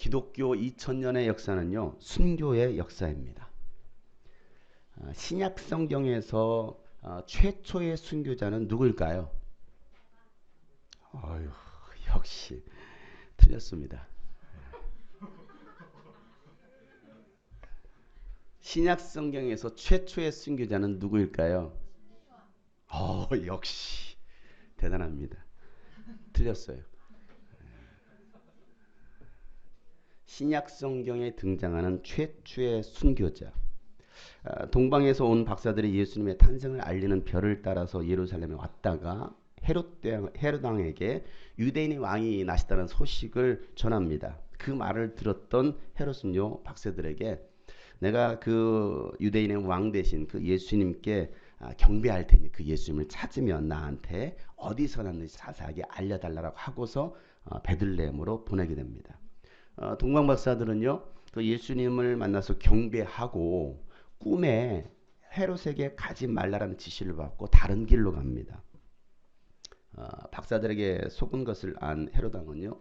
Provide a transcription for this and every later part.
기독교 2000년의 역사는요, 순교의 역사입니다. 신약 성경에서 최초의 순교자는 누구일까요? 어휴, 역시 틀렸습니다. 신약 성경에서 최초의 순교자는 누구일까요? 역시 대단합니다. 틀렸어요. 신약 성경에 등장하는 최초의 순교자. 동방에서 온 박사들이 예수님의 탄생을 알리는 별을 따라서 예루살렘에 왔다가 헤롯 왕에게 유대인의 왕이 나시다는 소식을 전합니다. 그 말을 들었던 헤롯은요, 박사들에게 내가 그 유대인의 왕 대신 그 예수님께 경배할 테니 그 예수님을 찾으면 나한테 어디서 났는지 자세하게 알려달라고 하고서 베들레헴으로 보내게 됩니다. 동방 박사들은요, 그 예수님을 만나서 경배하고 꿈에 헤롯에게 가지 말라라는 지시를 받고 다른 길로 갑니다. 박사들에게 속은 것을 안 헤롯 왕은요,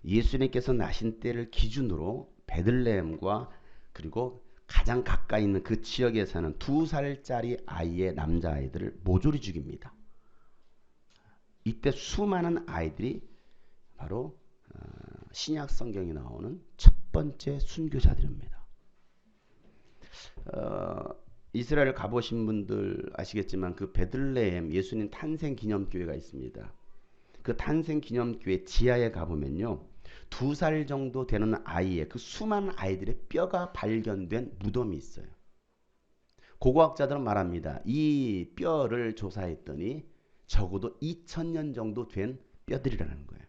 예수님께서 나신 때를 기준으로 베들레헴과 그리고 가장 가까이 있는 그 지역에 사는 2살짜리 아이의 남자아이들을 모조리 죽입니다. 이때 수많은 아이들이 바로 신약 성경에 나오는 첫 번째 순교자들입니다. 이스라엘 가보신 분들 아시겠지만 그 베들레헴 예수님 탄생 기념교회가 있습니다. 그 탄생 기념교회 지하에 가보면요, 2살 정도 되는 아이의 그 수많은 아이들의 뼈가 발견된 무덤이 있어요. 고고학자들은 말합니다. 이 뼈를 조사했더니 적어도 2000년 정도 된 뼈들이라는 거예요.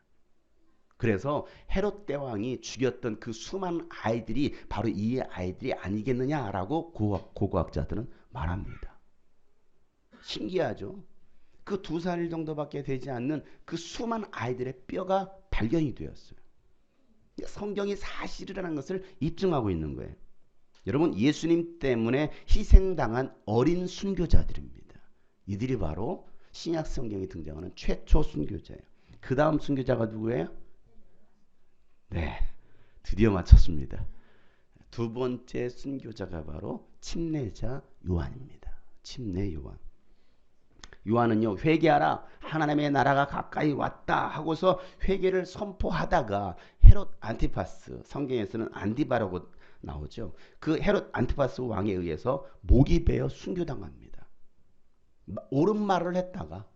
그래서 헤롯 대왕이 죽였던 그 수많은 아이들이 바로 이 아이들이 아니겠느냐라고 고고학자들은 말합니다. 신기하죠? 그 2살 정도밖에 되지 않는 그 수많은 아이들의 뼈가 발견이 되었어요. 성경이 사실이라는 것을 입증하고 있는 거예요. 여러분, 예수님 때문에 희생당한 어린 순교자들입니다. 이들이 바로 신약 성경에 등장하는 최초 순교자예요. 그 다음 순교자가 누구예요? 네, 드디어 맞췄습니다. 두 번째 순교자가 바로 침례자 요한입니다. 침례 요한. 요한은요, 회개하라, 하나님의 나라가 가까이 왔다 하고서 회개를 선포하다가 헤롯 안티파스, 성경에서는 안디바라고 나오죠. 그 헤롯 안티파스 왕에 의해서 목이 베어 순교당합니다. 옳은 말을 했다가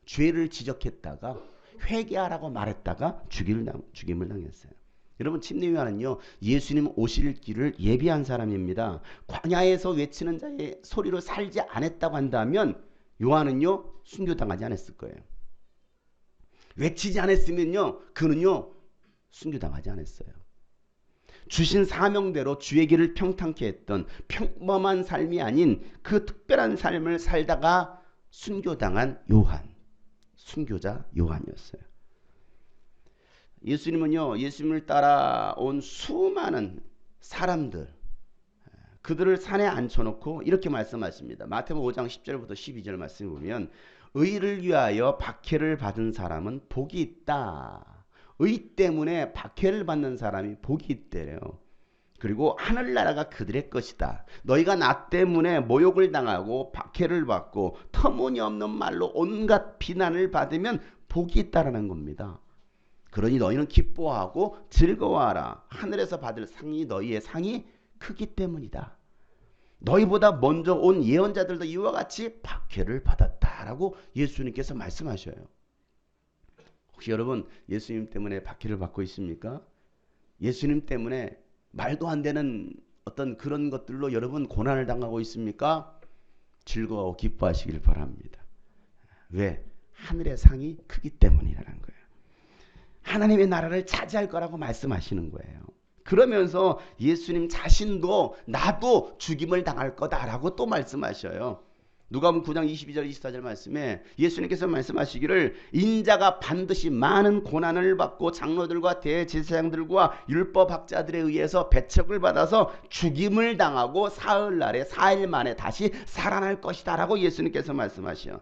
죄를 지적했다가 회개하라고 말했다가 죽임을 당했어요. 여러분, 침례 요한은요, 예수님 오실 길을 예비한 사람입니다. 광야에서 외치는 자의 소리로 살지 않았다고 한다면 요한은요, 순교당하지 않았을 거예요. 외치지 않았으면요, 그는요, 순교당하지 않았어요. 주신 사명대로 주의 길을 평탄케 했던 평범한 삶이 아닌 그 특별한 삶을 살다가 순교당한 요한, 순교자 요한이었어요. 예수님은요, 예수님을 따라온 수많은 사람들, 그들을 산에 앉혀놓고 이렇게 말씀하십니다. 마태복음 5장 10절부터 12절 말씀을 보면 의를 위하여 박해를 받은 사람은 복이 있다. 의 때문에 박해를 받는 사람이 복이 있대요. 그리고 하늘나라가 그들의 것이다. 너희가 나 때문에 모욕을 당하고 박해를 받고 터무니없는 말로 온갖 비난을 받으면 복이 있다라는 겁니다. 그러니 너희는 기뻐하고 즐거워하라. 하늘에서 받을 상이 너희의 상이 크기 때문이다. 너희보다 먼저 온 예언자들도 이와 같이 박해를 받았다라고 예수님께서 말씀하셔요. 혹시 여러분 예수님 때문에 박해를 받고 있습니까? 예수님 때문에 말도 안 되는 어떤 그런 것들로 여러분 고난을 당하고 있습니까? 즐거워 기뻐하시길 바랍니다. 왜? 하늘의 상이 크기 때문이라는 거예요. 하나님의 나라를 차지할 거라고 말씀하시는 거예요. 그러면서 예수님 자신도 나도 죽임을 당할 거다라고 또 말씀하셔요. 누가복음 9장 22절 24절 말씀에 예수님께서 말씀하시기를 인자가 반드시 많은 고난을 받고 장로들과 대제사장들과 율법학자들에 의해서 배척을 받아서 죽임을 당하고 사흘날에 4일 만에 다시 살아날 것이다 라고 예수님께서 말씀하셔요.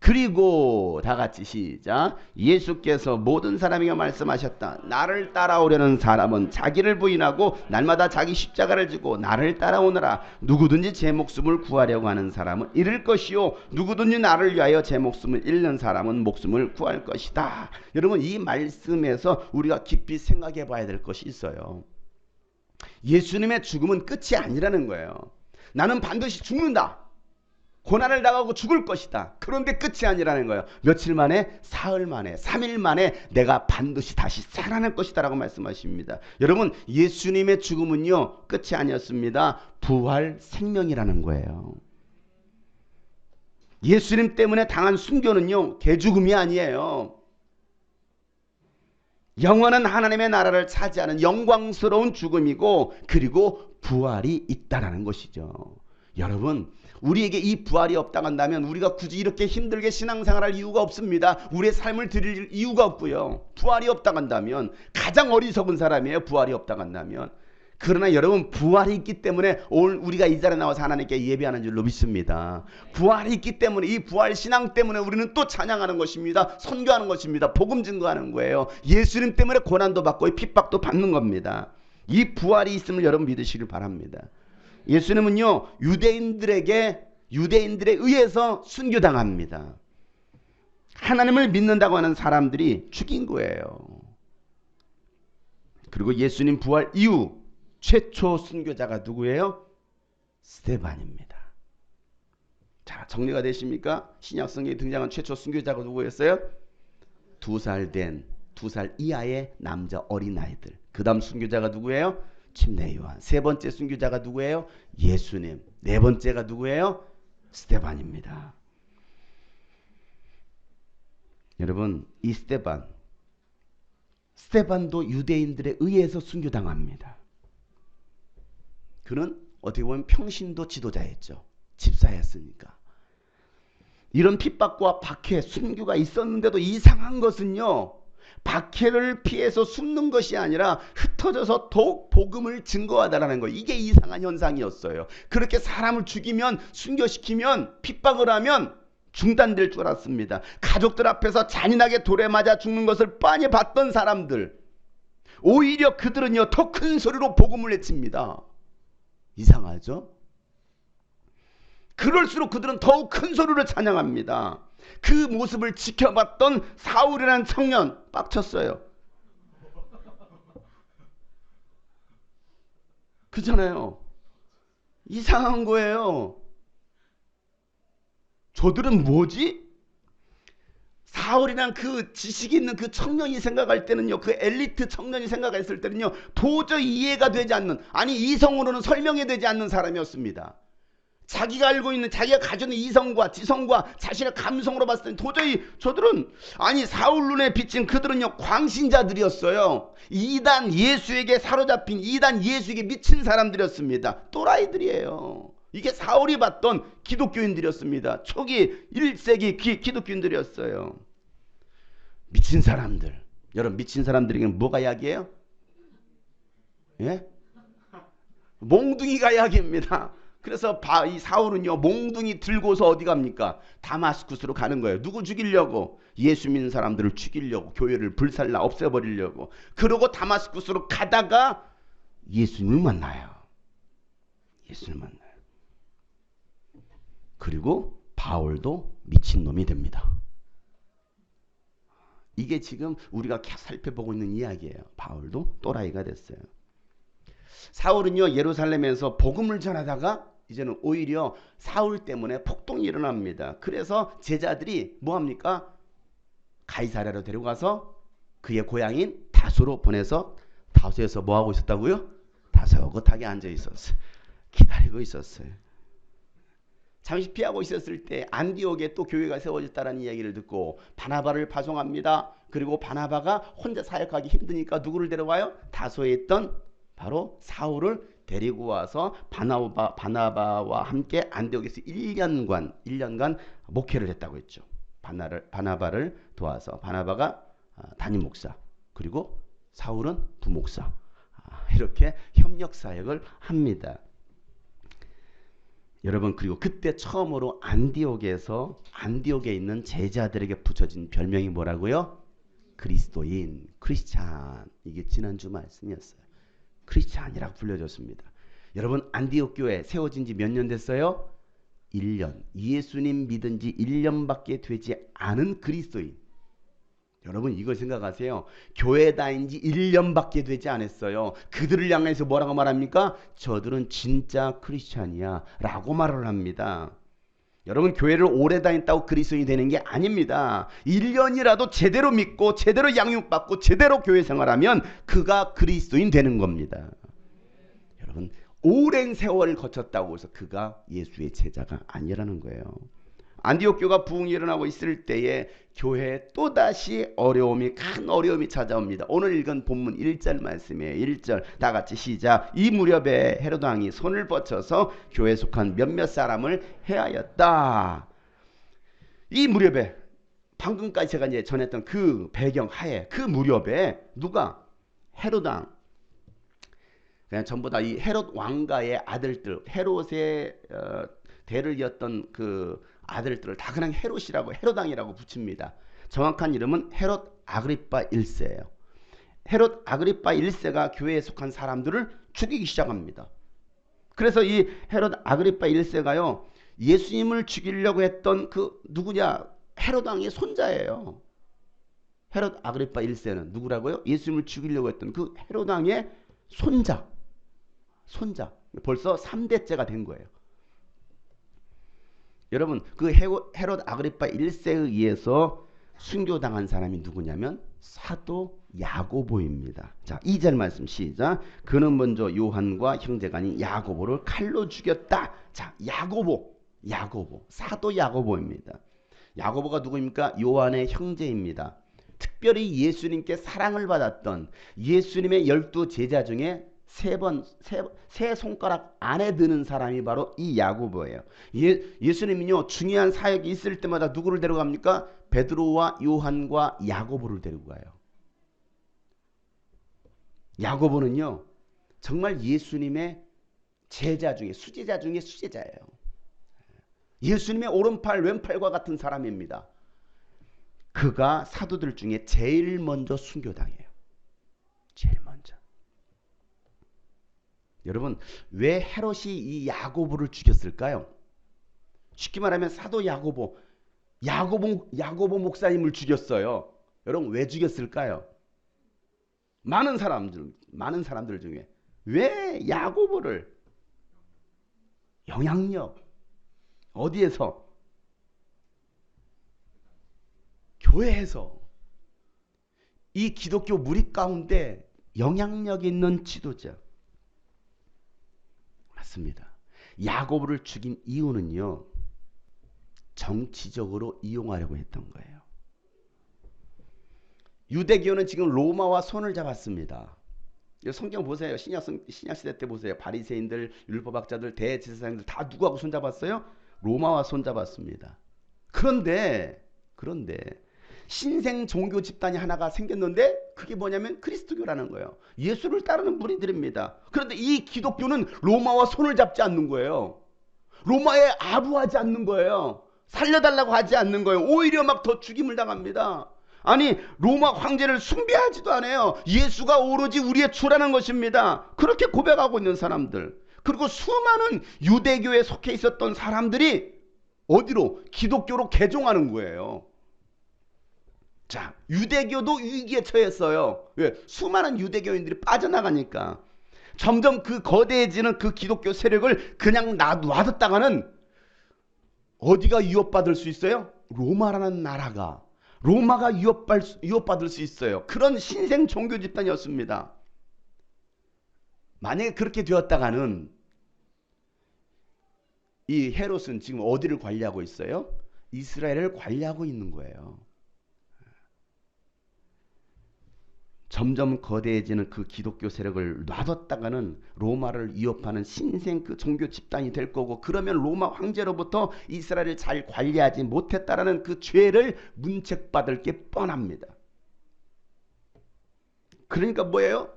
그리고 다 같이 시작. 예수께서 모든 사람에게 말씀하셨다. 나를 따라오려는 사람은 자기를 부인하고 날마다 자기 십자가를 지고 나를 따라오너라. 누구든지 제 목숨을 구하려고 하는 사람은 잃을 것이요 누구든지 나를 위하여 제 목숨을 잃는 사람은 목숨을 구할 것이다. 여러분, 이 말씀에서 우리가 깊이 생각해 봐야 될 것이 있어요. 예수님의 죽음은 끝이 아니라는 거예요. 나는 반드시 죽는다. 고난을 당하고 죽을 것이다. 그런데 끝이 아니라는 거예요. 며칠 만에, 사흘 만에, 3일 만에 내가 반드시 다시 살아날 것이다 라고 말씀하십니다. 여러분, 예수님의 죽음은요, 끝이 아니었습니다. 부활 생명이라는 거예요. 예수님 때문에 당한 순교는요, 개죽음이 아니에요. 영원한 하나님의 나라를 차지하는 영광스러운 죽음이고, 그리고 부활이 있다라는 것이죠. 여러분, 우리에게 이 부활이 없다고 한다면 우리가 굳이 이렇게 힘들게 신앙생활할 이유가 없습니다. 우리의 삶을 드릴 이유가 없고요. 부활이 없다고 한다면 가장 어리석은 사람이에요. 부활이 없다고 한다면. 그러나 여러분, 부활이 있기 때문에 오늘 우리가 이 자리에 나와서 하나님께 예배하는 줄로 믿습니다. 부활이 있기 때문에, 이 부활 신앙 때문에 우리는 또 찬양하는 것입니다. 선교하는 것입니다. 복음 증거하는 거예요. 예수님 때문에 고난도 받고 핍박도 받는 겁니다. 이 부활이 있음을 여러분 믿으시길 바랍니다. 예수님은요, 유대인들에 의해서 순교당합니다. 하나님을 믿는다고 하는 사람들이 죽인 거예요. 그리고 예수님 부활 이후 최초 순교자가 누구예요? 스데반입니다. 자, 정리가 되십니까? 신약성경에 등장한 최초 순교자가 누구였어요? 2살 이하의 남자 어린아이들. 그 다음 순교자가 누구예요? 침례 요한. 세 번째 순교자가 누구예요? 예수님. 네 번째가 누구예요? 스데반입니다. 여러분, 이 스데반도 유대인들에 의해서 순교당합니다. 그는 어떻게 보면 평신도 지도자였죠. 집사였으니까. 이런 핍박과 박해, 순교가 있었는데도 이상한 것은요, 박해를 피해서 숨는 것이 아니라 흩어져서 더욱 복음을 증거하다라는 거예요. 이게 이상한 현상이었어요. 그렇게 사람을 죽이면, 순교시키면, 핍박을 하면 중단될 줄 알았습니다. 가족들 앞에서 잔인하게 돌에 맞아 죽는 것을 빤히 봤던 사람들, 오히려 그들은요, 더 큰 소리로 복음을 외칩니다. 이상하죠? 그럴수록 그들은 더욱 큰 소리로 찬양합니다. 그 모습을 지켜봤던 사울이라는 청년 빡쳤어요. 그잖아요. 이상한 거예요. 저들은 뭐지? 사울이란 그 지식이 있는 그 청년이 생각할 때는요, 그 엘리트 청년이 생각했을 때는요, 도저히 이해가 되지 않는, 아니 이성으로는 설명이 되지 않는 사람이었습니다. 자기가 알고 있는, 자기가 가지고 있는 이성과 지성과 자신의 감성으로 봤을 때 도저히 저들은, 아니 사울 눈에 비친 그들은요, 광신자들이었어요. 이단 예수에게 사로잡힌, 이단 예수에게 미친 사람들이었습니다. 또라이들이에요. 이게 사울이 봤던 기독교인들이었습니다. 초기 1세기 기독교인들이었어요. 미친 사람들. 여러분, 미친 사람들에게는 뭐가 약이에요? 예? 몽둥이가 약입니다. 그래서 이 사울은요, 몽둥이 들고서 어디 갑니까? 다마스쿠스로 가는 거예요. 누구 죽이려고? 예수 믿는 사람들을 죽이려고, 교회를 불살라 없애버리려고. 그러고 다마스쿠스로 가다가 예수님을 만나요. 예수님을 만나요. 그리고 바울도 미친놈이 됩니다. 이게 지금 우리가 살펴보고 있는 이야기예요. 바울도 또라이가 됐어요. 사울은요, 예루살렘에서 복음을 전하다가 이제는 오히려 사울 때문에 폭동이 일어납니다. 그래서 제자들이 뭐합니까? 가이사랴로 데려가서 그의 고향인 다소로 보내서, 다소에서 뭐하고 있었다고요? 다소곳하게 앉아 있었어요. 기다리고 있었어요. 잠시 피하고 있었을 때 안디옥에 또 교회가 세워졌다는 이야기를 듣고 바나바를 파송합니다. 그리고 바나바가 혼자 사역하기 힘드니까 누구를 데려와요? 다소에 있던 바로 사울을 데리고 와서 바나바와 함께 안디옥에서 1년간 목회를 했다고 했죠. 바나바를 도와서, 바나바가 담임 목사, 그리고 사울은 부목사, 이렇게 협력 사역을 합니다. 여러분, 그리고 그때 처음으로 안디옥에 있는 제자들에게 붙여진 별명이 뭐라고요? 그리스도인, 크리스찬. 이게 지난주 말씀이었어요. 크리스찬이라고 불려졌습니다. 여러분, 안디옥 교회 세워진 지 몇 년 됐어요? 1년. 예수님 믿은 지 1년밖에 되지 않은 그리스도인. 여러분, 이걸 생각하세요. 교회 다닌 지 1년밖에 되지 않았어요. 그들을 향해서 뭐라고 말합니까? 저들은 진짜 크리스찬이야 라고 말을 합니다. 여러분, 교회를 오래 다녔다고 그리스도인이 되는 게 아닙니다. 1년이라도 제대로 믿고 제대로 양육받고 제대로 교회 생활하면 그가 그리스도인 되는 겁니다. 여러분, 오랜 세월을 거쳤다고 해서 그가 예수의 제자가 아니라는 거예요. 안디옥 교회가 부흥이 일어나고 있을 때에 교회에 또다시 큰 어려움이 찾아옵니다. 오늘 읽은 본문 1절 말씀이에요. 1절 다 같이 시작. 이 무렵에 헤롯 왕이 손을 뻗쳐서 교회에 속한 몇몇 사람을 해하였다. 이 무렵에 방금까지 제가 이제 전했던 그 배경 하에 그 무렵에 누가? 헤롯 왕. 그냥 전부 다 이 헤롯 왕가의 아들들, 헤롯의 대를 이었던 그 아들들을 다 그냥 헤롯이라고, 헤롯 왕이라고 붙입니다. 정확한 이름은 헤롯 아그리파 1세예요. 헤롯 아그리파 1세가 교회에 속한 사람들을 죽이기 시작합니다. 그래서 이 헤롯 아그리파 1세가요, 예수님을 죽이려고 했던 그 누구냐? 헤롯 왕의 손자예요. 헤롯 아그리파 1세는 누구라고요? 예수님을 죽이려고 했던 그 헤롯 왕의 손자. 벌써 3대째가 된 거예요. 여러분, 그 헤롯 아그리파 1세에 의해서 순교당한 사람이 누구냐면 사도 야고보입니다. 자, 2절 말씀 시작. 그는 먼저 요한과 형제간인 야고보를 칼로 죽였다. 자, 야고보, 사도 야고보입니다. 야고보가 누구입니까? 요한의 형제입니다. 특별히 예수님께 사랑을 받았던 예수님의 12 제자 중에 세 손가락 안에 드는 사람이 바로 이 야고보예요. 예수님은요, 중요한 사역이 있을 때마다 누구를 데려갑니까? 베드로와 요한과 야고보를 데리고 가요. 야고보는요, 정말 예수님의 제자 중에 수제자 중에 수제자예요. 예수님의 오른팔 왼팔과 같은 사람입니다. 그가 사도들 중에 제일 먼저 순교당해요. 제일 먼저. 여러분, 왜 헤롯이 이 야고보를 죽였을까요? 쉽게 말하면 사도 야고보 목사님을 죽였어요. 여러분, 왜 죽였을까요? 많은 사람들 중에 왜 야고보를? 영향력. 어디에서? 교회에서. 이 기독교 무리 가운데 영향력 있는 지도자. 맞습니다. 야고보를 죽인 이유는요, 정치적으로 이용하려고 했던 거예요. 유대교는 지금 로마와 손을 잡았습니다. 성경 보세요. 신약시대 때 보세요. 바리새인들, 율법학자들, 대제사장들 다 누구하고 손잡았어요? 로마와 손잡았습니다. 그런데 신생 종교 집단이 하나가 생겼는데 그게 뭐냐면 그리스도교라는 거예요. 예수를 따르는 무리들입니다. 그런데 이 기독교는 로마와 손을 잡지 않는 거예요. 로마에 아부하지 않는 거예요. 살려달라고 하지 않는 거예요. 오히려 막 더 죽임을 당합니다. 아니, 로마 황제를 숭배하지도 않아요. 예수가 오로지 우리의 주라는 것입니다. 그렇게 고백하고 있는 사람들. 그리고 수많은 유대교에 속해 있었던 사람들이 어디로? 기독교로 개종하는 거예요. 자, 유대교도 위기에 처했어요. 왜? 수많은 유대교인들이 빠져나가니까. 점점 그 거대해지는 그 기독교 세력을 그냥 놔뒀다가는 어디가 위협받을 수 있어요? 로마라는 나라가. 로마가 위협받을 수 있어요. 그런 신생 종교 집단이었습니다. 만약에 그렇게 되었다가는 이 헤롯은 지금 어디를 관리하고 있어요? 이스라엘을 관리하고 있는 거예요. 점점 거대해지는 그 기독교 세력을 놔뒀다가는 로마를 위협하는 신생 그 종교 집단이 될 거고, 그러면 로마 황제로부터 이스라엘을 잘 관리하지 못했다라는 그 죄를 문책받을 게 뻔합니다. 그러니까 뭐예요?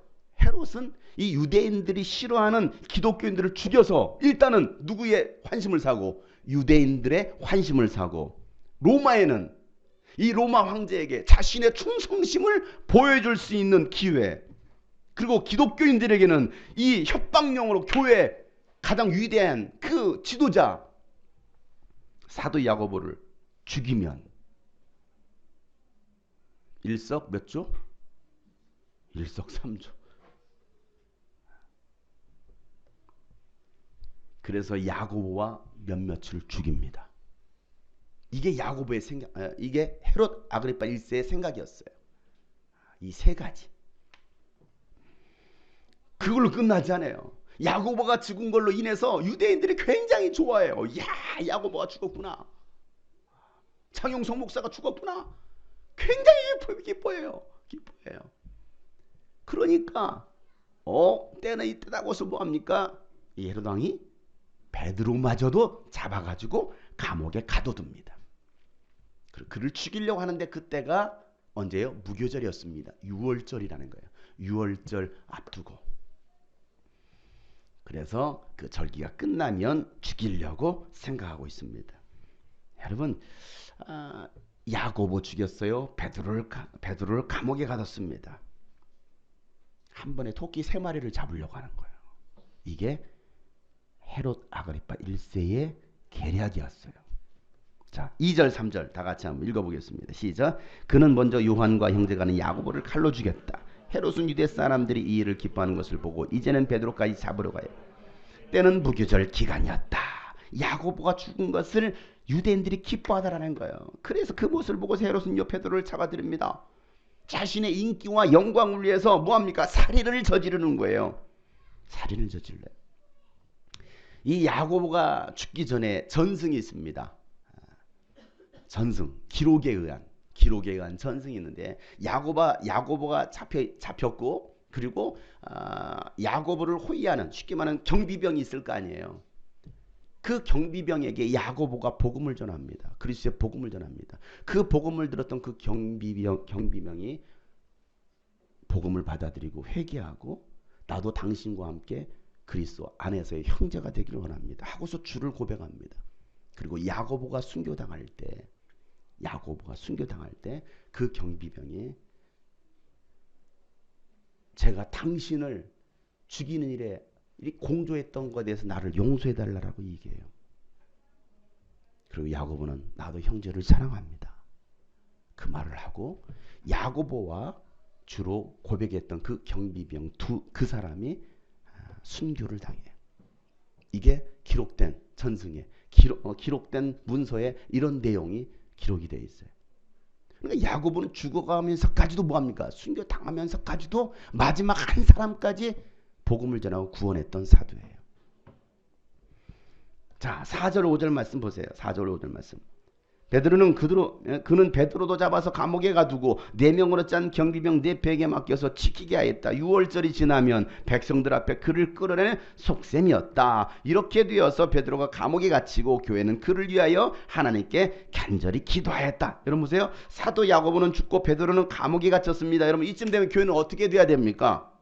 헤롯은 이 유대인들이 싫어하는 기독교인들을 죽여서 일단은 누구의 환심을 사고? 유대인들의 환심을 사고, 로마에는 이 로마 황제에게 자신의 충성심을 보여줄 수 있는 기회, 그리고 기독교인들에게는 이 협박용으로 교회 가장 위대한 그 지도자 사도 야고보를 죽이면 일석 몇 조? 일석삼조. 그래서 야고보와 몇몇을 죽입니다. 이게 야고보의 생각, 이게 헤롯 아그리파 1세의 생각이었어요. 이 세 가지. 그걸로 끝나지 않아요. 야고보가 죽은 걸로 인해서 유대인들이 굉장히 좋아해요. 야, 야고보가 죽었구나. 창용성 목사가 죽었구나. 굉장히 기뻐해요. 기뻐해요. 그러니까 때는 이때다고 해서 뭐합니까? 이 헤롯 왕이 베드로마저도 잡아가지고 감옥에 가둬둡니다. 그를 죽이려고 하는데 그때가 언제요? 무교절이었습니다. 6월절이라는 거예요. 6월절 앞두고. 그래서 그 절기가 끝나면 죽이려고 생각하고 있습니다. 여러분, 야고보 죽였어요. 베드로를 감옥에 가뒀습니다. 한 번에 토끼 3마리를 잡으려고 하는 거예요. 이게 헤롯 아그리파 1세의 계략이었어요. 자, 2절 3절 다 같이 한번 읽어보겠습니다. 시작. 그는 먼저 요한과 형제가는 야고보를 칼로 죽였다. 헤롯은 유대 사람들이 이 일을 기뻐하는 것을 보고 이제는 베드로까지 잡으러 가요. 때는 무교절 기간이었다. 야고보가 죽은 것을 유대인들이 기뻐하다라는 거예요. 그래서 그 모습을 보고 헤롯은 베드로를 잡아들입니다. 자신의 인기와 영광을 위해서 뭐합니까? 살인을 저지르는 거예요. 살인을 저질러요. 이 야고보가 죽기 전에 전승이 있습니다. 전승, 기록에 의한 전승이 있는데 야고보가 잡혔고, 그리고 야고보를 호위하는, 쉽게 말하는 경비병이 있을 거 아니에요. 그 경비병에게 야고보가 복음을 전합니다. 그리스도의 복음을 전합니다. 그 복음을 들었던 그 경비병이 복음을 받아들이고 회개하고, 나도 당신과 함께 그리스도 안에서의 형제가 되기를 원합니다 하고서 주를 고백합니다. 그리고 야고보가 순교당할 때 그 경비병이 제가 당신을 죽이는 일에 공조했던 것에 대해서 나를 용서해달라고 얘기해요. 그리고 야고보는 나도 형제를 사랑합니다. 그 말을 하고 야고보와 주로 고백했던 그 경비병 그 사람이 순교를 당해요. 이게 기록된 전승에 기록된 문서에 이런 내용이 기록이 되어 있어요. 그러니까 야고보는 죽어가면서까지도 뭐합니까? 순교 당하면서까지도 마지막 한 사람까지 복음을 전하고 구원했던 사도예요. 자, 4절 5절 말씀 보세요. 4절 5절 말씀. 그는 베드로도 잡아서 감옥에 가두고 4명으로 짠 경비병 4팩에 맡겨서 지키게 하였다. 6월절이 지나면 백성들 앞에 그를 끌어내는 속셈이었다. 이렇게 되어서 베드로가 감옥에 갇히고 교회는 그를 위하여 하나님께 간절히 기도하였다. 여러분 보세요. 사도 야고보는 죽고 베드로는 감옥에 갇혔습니다. 여러분 이쯤 되면 교회는 어떻게 돼야 됩니까?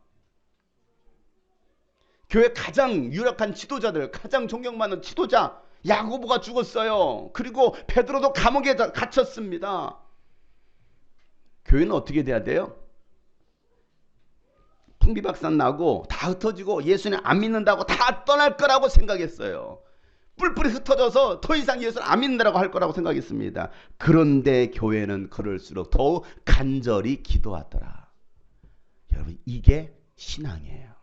교회 가장 유력한 지도자들, 가장 존경받는 지도자 야고보가 죽었어요. 그리고 베드로도 감옥에 갇혔습니다. 교회는 어떻게 돼야 돼요? 풍비박산 나고 다 흩어지고 예수님 안 믿는다고 다 떠날 거라고 생각했어요. 뿔뿔이 흩어져서 더 이상 예수를 안 믿는다고 할 거라고 생각했습니다. 그런데 교회는 그럴수록 더욱 간절히 기도하더라. 여러분 이게 신앙이에요.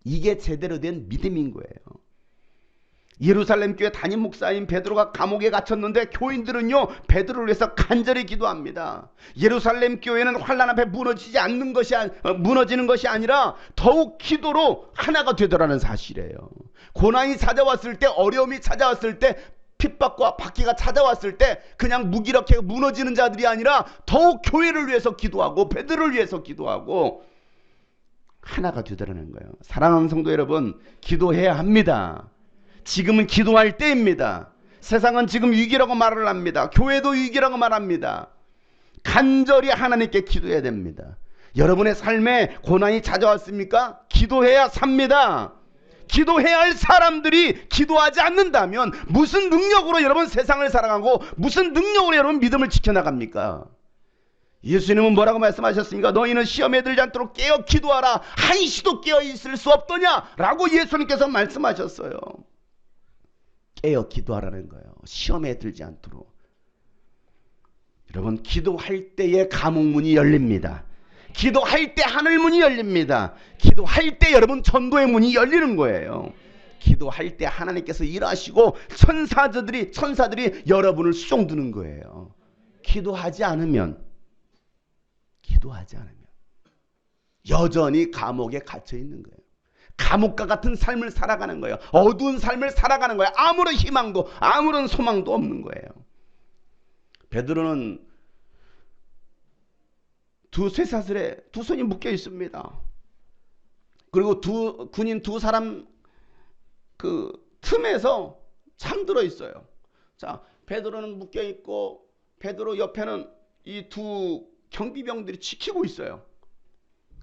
이게 제대로 된 믿음인 거예요. 예루살렘 교회 담임 목사인 베드로가 감옥에 갇혔는데 교인들은요 베드로를 위해서 간절히 기도합니다. 예루살렘 교회는 환난 앞에 무너지는 것이 아니라 더욱 기도로 하나가 되더라는 사실이에요. 고난이 찾아왔을 때, 어려움이 찾아왔을 때, 핍박과 박해가 찾아왔을 때 그냥 무기력해 무너지는 자들이 아니라 더욱 교회를 위해서 기도하고 베드로를 위해서 기도하고 하나가 되더라는 거예요. 사랑하는 성도 여러분, 기도해야 합니다. 지금은 기도할 때입니다. 세상은 지금 위기라고 말을 합니다. 교회도 위기라고 말합니다. 간절히 하나님께 기도해야 됩니다. 여러분의 삶에 고난이 찾아왔습니까? 기도해야 삽니다. 기도해야 할 사람들이 기도하지 않는다면 무슨 능력으로 여러분 세상을 살아가고 무슨 능력으로 여러분 믿음을 지켜나갑니까? 예수님은 뭐라고 말씀하셨습니까? 너희는 시험에 들지 않도록 깨어 기도하라. 한시도 깨어 있을 수 없더냐? 라고 예수님께서 말씀하셨어요. 깨어 기도하라는 거예요. 시험에 들지 않도록. 여러분, 기도할 때에 감옥문이 열립니다. 기도할 때 하늘문이 열립니다. 기도할 때 여러분 전도의 문이 열리는 거예요. 기도할 때 하나님께서 일하시고 천사들이 여러분을 수종드는 거예요. 기도하지 않으면 여전히 감옥에 갇혀 있는 거예요. 감옥과 같은 삶을 살아가는 거예요. 어두운 삶을 살아가는 거예요. 아무런 희망도 아무런 소망도 없는 거예요. 베드로는 두 쇠사슬에 두 손이 묶여 있습니다. 그리고 군인 두 사람 그 틈에서 잠들어 있어요. 자, 베드로는 묶여 있고 베드로 옆에는 이 두 경비병들이 지키고 있어요.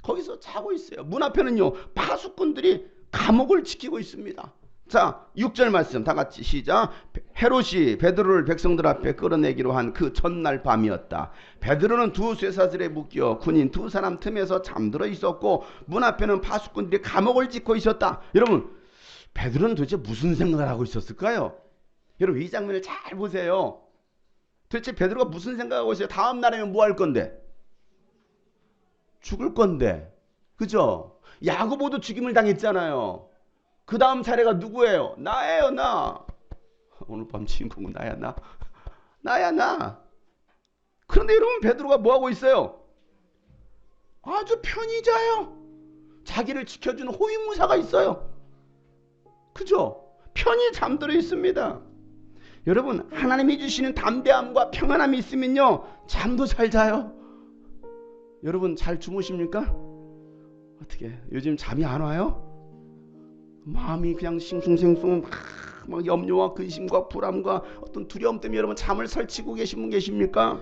거기서 자고 있어요. 문 앞에는요 파수꾼들이 감옥을 지키고 있습니다. 자, 6절 말씀 다 같이 시작. 헤롯이 베드로를 백성들 앞에 끌어내기로 한 그 전날 밤이었다. 베드로는 두 쇠사슬에 묶여 군인 두 사람 틈에서 잠들어 있었고 문 앞에는 파수꾼들이 감옥을 짓고 있었다. 여러분, 베드로는 도대체 무슨 생각을 하고 있었을까요? 여러분, 이 장면을 잘 보세요. 도대체 베드로가 무슨 생각하고 있어요? 다음 날이면 뭐 할 건데? 죽을 건데. 그죠? 야고보도 죽임을 당했잖아요. 그 다음 차례가 누구예요? 나예요, 나. 오늘 밤 주인공은 나야, 나. 나야, 나. 그런데 여러분, 베드로가 뭐 하고 있어요? 아주 편히 자요. 자기를 지켜주는 호위무사가 있어요. 그죠? 편히 잠들어 있습니다. 여러분, 하나님이 주시는 담대함과 평안함이 있으면요 잠도 잘 자요. 여러분, 잘 주무십니까? 어떻게 요즘 잠이 안 와요? 마음이 그냥 싱숭생숭 막 염려와 근심과 불안과 어떤 두려움 때문에 여러분 잠을 설치고 계신 분 계십니까?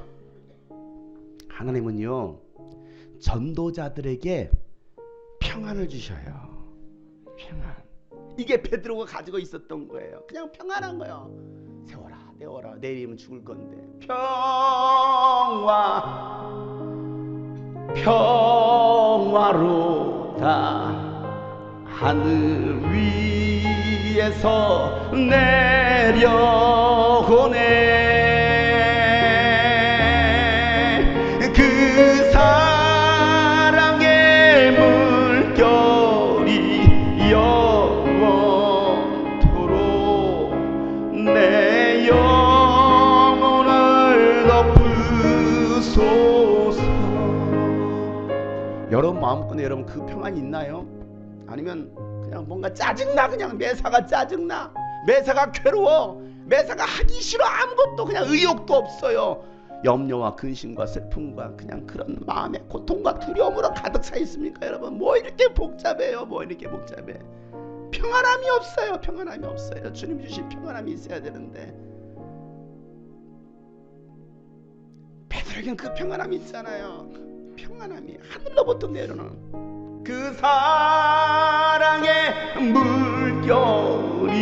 하나님은요 전도자들에게 평안을 주셔요. 평안. 이게 베드로가 가지고 있었던 거예요. 그냥 평안한 거예요. 세워라 내워라 내일이면 죽을 건데 평화로다. 하늘 위에서 내려오네. 그 사랑의 물결이 영원토록 내 영혼을 덮으소서. 여러분 마음속에 여러분 그 평안이 있나요? 아니면 그냥 뭔가 짜증나, 그냥 매사가 짜증나, 매사가 괴로워, 매사가 하기 싫어, 아무것도 그냥 의욕도 없어요. 염려와 근심과 슬픔과 그냥 그런 마음의 고통과 두려움으로 가득 차 있습니까? 여러분 뭐 이렇게 복잡해요? 뭐 이렇게 복잡해? 평안함이 없어요. 평안함이 없어요. 주님 주신 평안함이 있어야 되는데 베드로에겐 그 평안함이 있잖아요. 평안함이 하늘로부터 내려오는 그 사랑의 물결이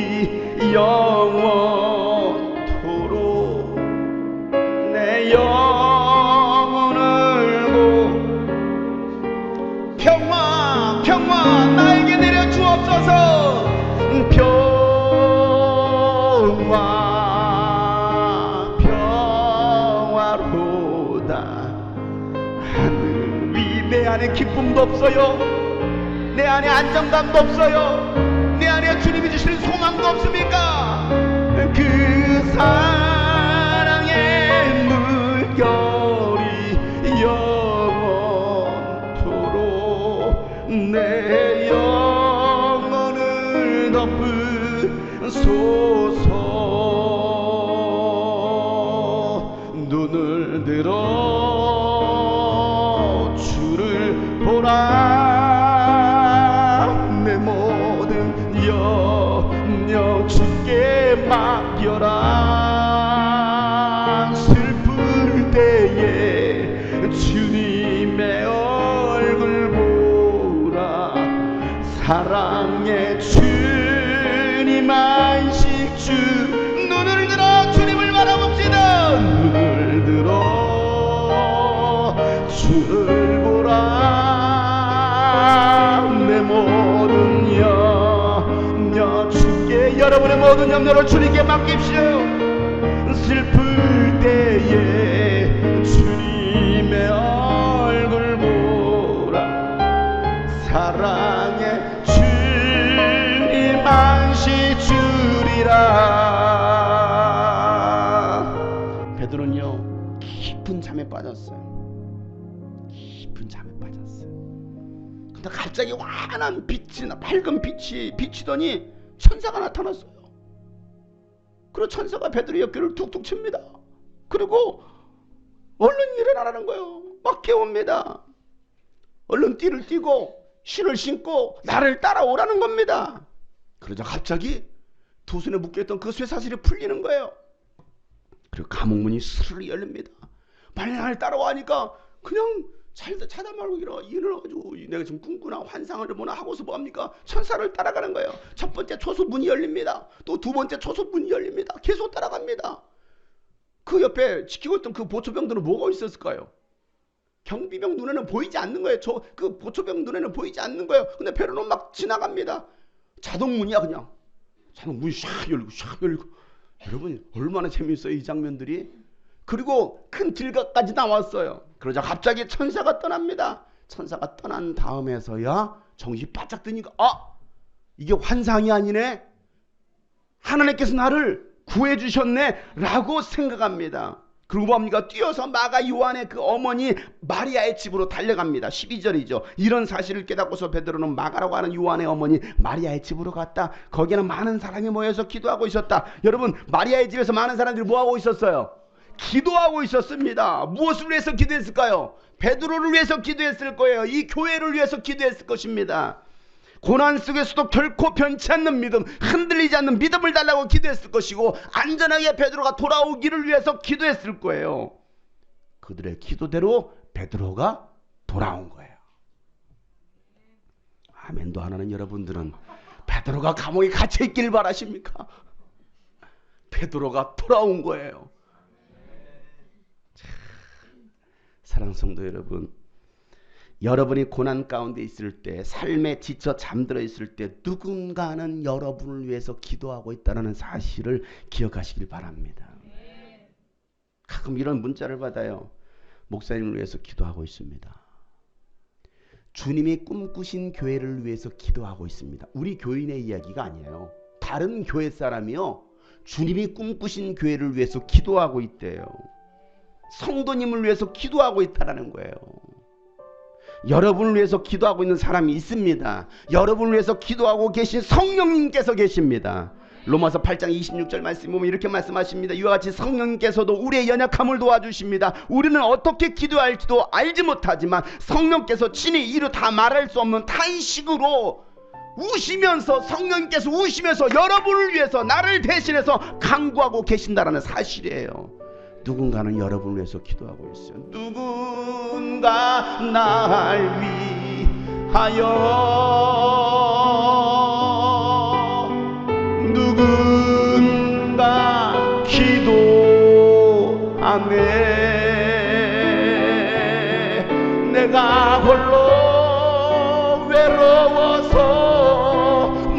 영원토록 내 영혼을 평화 나에게 내려 주옵소서. 평화로다. 하늘 위 내 안에 기쁨도 없어요. 내 안에 안정감도 없어요. 내 안에 주님이 주시는 소망도 없습니까? 그 사랑의 물결이 영원토록 내 영혼을 덮으소서. 눈을 들어 주를 보라. 내 모든 염려 주께 맡겨라. 슬플 때에 주님의 사랑의 주님 안식 주. 눈을 들어 주님을 바라봅시다. 눈을 들어 주를 보라. 내 모든 염려 주께, 여러분의 모든 염려를 주님께 맡깁시오. 슬플 때에 주님의 얼굴 보라. 사랑의 주님 안식 주리라. 베드로는요 깊은 잠에 빠졌어요. 깊은 잠에 빠졌어요. 근데 갑자기 환한 빛이, 밝은 빛이 비치더니 천사가 나타났어요. 그리고 천사가 베드로의 어깨를 툭툭 칩니다. 그리고 얼른 일어나라는 거예요. 막 깨웁니다. 얼른 띠를 띠고 신을 신고 나를 따라오라는 겁니다. 그러자 갑자기 두 손에 묶여있던 그 쇠사슬이 풀리는 거예요. 그리고 감옥문이 스르르 열립니다. 빨리 나를 따라와 하니까 그냥 자다 말고 일어나가지고 내가 지금 꿈꾸나 환상을 보나 하고서 뭐합니까? 천사를 따라가는 거예요. 첫 번째 초소문이 열립니다. 또 두 번째 초소문이 열립니다. 계속 따라갑니다. 그 옆에 지키고 있던 그 보초병들은 뭐가 있었을까요? 경비병 눈에는 보이지 않는 거예요. 그 보초병 눈에는 보이지 않는 거예요. 근데 베드로는 막 지나갑니다. 자동문이야 그냥. 자동문이 샥 열리고 샥 열리고. 여러분 얼마나 재밌어요 이 장면들이. 그리고 큰 길가까지 나왔어요. 그러자 갑자기 천사가 떠납니다. 천사가 떠난 다음에서야 정신이 바짝 드니까 이게 환상이 아니네. 하나님께서 나를 구해 주셨네 라고 생각합니다. 그리고 뭡니까? 뛰어서 마가 요한의 그 어머니 마리아의 집으로 달려갑니다. 12절이죠. 이런 사실을 깨닫고서 베드로는 마가라고 하는 요한의 어머니 마리아의 집으로 갔다. 거기에는 많은 사람이 모여서 기도하고 있었다. 여러분 마리아의 집에서 많은 사람들이 뭐하고 있었어요? 기도하고 있었습니다. 무엇을 위해서 기도했을까요? 베드로를 위해서 기도했을 거예요. 이 교회를 위해서 기도했을 것입니다. 고난 속에서도 결코 변치 않는 믿음, 흔들리지 않는 믿음을 달라고 기도했을 것이고 안전하게 베드로가 돌아오기를 위해서 기도했을 거예요. 그들의 기도대로 베드로가 돌아온 거예요. 아멘도 안 하는 여러분들은 베드로가 감옥에 갇혀 있길 바라십니까? 베드로가 돌아온 거예요. 사랑하는 성도 여러분, 여러분이 고난 가운데 있을 때, 삶에 지쳐 잠들어 있을 때 누군가는 여러분을 위해서 기도하고 있다는 사실을 기억하시길 바랍니다. 가끔 이런 문자를 받아요. 목사님을 위해서 기도하고 있습니다. 주님이 꿈꾸신 교회를 위해서 기도하고 있습니다. 우리 교인의 이야기가 아니에요. 다른 교회 사람이요, 주님이 꿈꾸신 교회를 위해서 기도하고 있대요. 성도님을 위해서 기도하고 있다는 거예요. 여러분을 위해서 기도하고 있는 사람이 있습니다. 여러분을 위해서 기도하고 계신 성령님께서 계십니다. 로마서 8장 26절 말씀 보면 이렇게 말씀하십니다. 이와 같이 성령님께서도 우리의 연약함을 도와주십니다. 우리는 어떻게 기도해야 할지도 알지 못하지만 성령께서 친히 이루 다 말할 수 없는 탄식으로 우시면서, 성령님께서 우시면서 여러분을 위해서, 나를 대신해서 간구하고 계신다는 사실이에요. 누군가는 여러분을 위해서 기도하고 있어요. 누군가 날 위하여, 누군가 기도하네. 내가 홀로 외로워서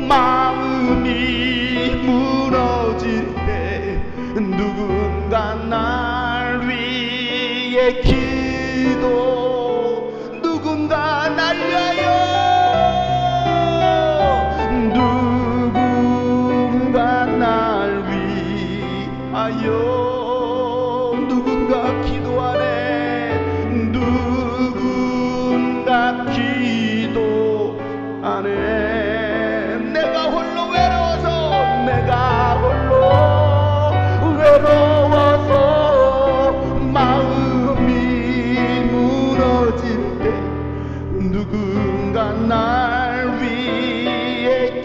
마음이 무너질 때 누군가 날 위해 기도, 누군가 날 위하여, 누군가 날 위하여, 누군가 기도하네. 누군가 기도하네. 내가 홀로 외로워서, 내가 홀로 외로워서 마음이 무너질 때 누군가 날 위해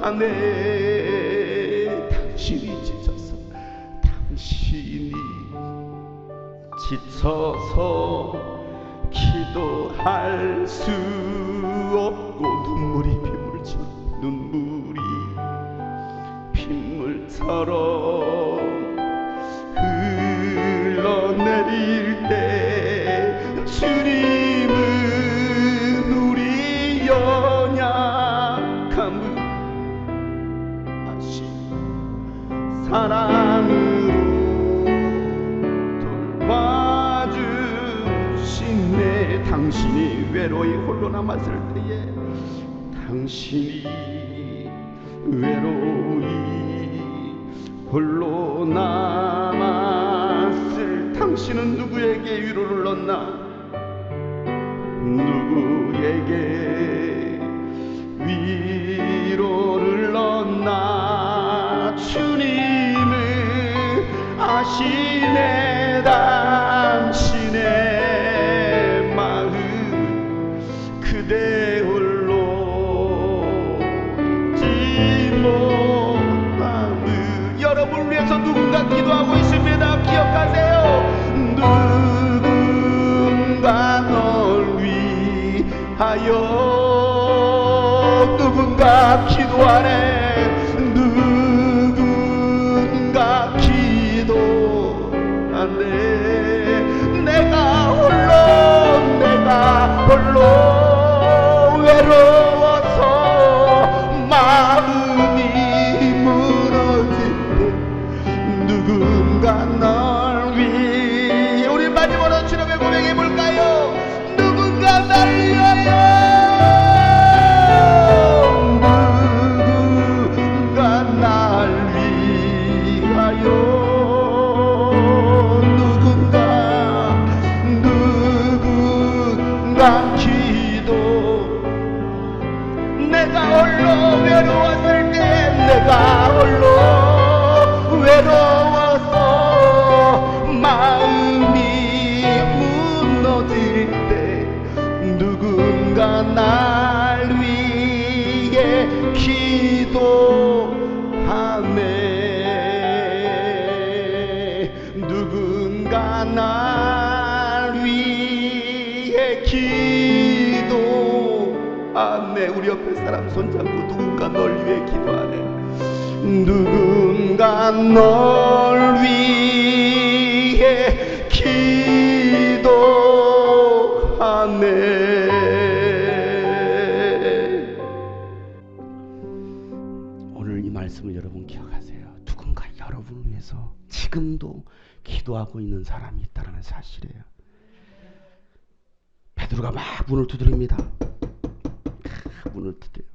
기도하네. 당신이 지쳐서, 당신이 지쳐서 기도 기도할 수 없고 눈물이 빗물처럼 흘러내릴 때 주님은 우리 연약함을 아신 사랑으로 돌봐주시네. 당신이 외로이 홀로 남았을 때에 당신이 외로이 홀로 남았을 당신은 누구에게 위로를 얻나? 누구에게 위로를 얻나? 주님은 아시네. 당신의 마음 그대 홀로 여러분을 위해서 누군가 기도하고 있습니다. 기억하세요. 누군가 널 위하여 누군가 기도하네. 누군가 기도하네. 내가 홀로 외로워서 마음이 누군가 널 위해 우리 많이 벌어 주님의 고백해 볼까요? 누군가 날 위하여 누군가 날 위하여 누군가 기도 내가 홀로 외로웠을 때 내가 홀로 외로워서 마음이 무너질 때 누군가 날 위해 기도하네. 누군가 날 위해 기도하네. 우리 옆에 사람 손잡고 누군가 널 위해 기도하네. 누군가 널 위해 기도하네. 오늘 이 말씀을 여러분 기억하세요. 누군가 여러분을 위해서 지금도 기도하고 있는 사람이 있다는 사실이에요. 베드로가 막 문을 두드립니다. 문을 두드려요.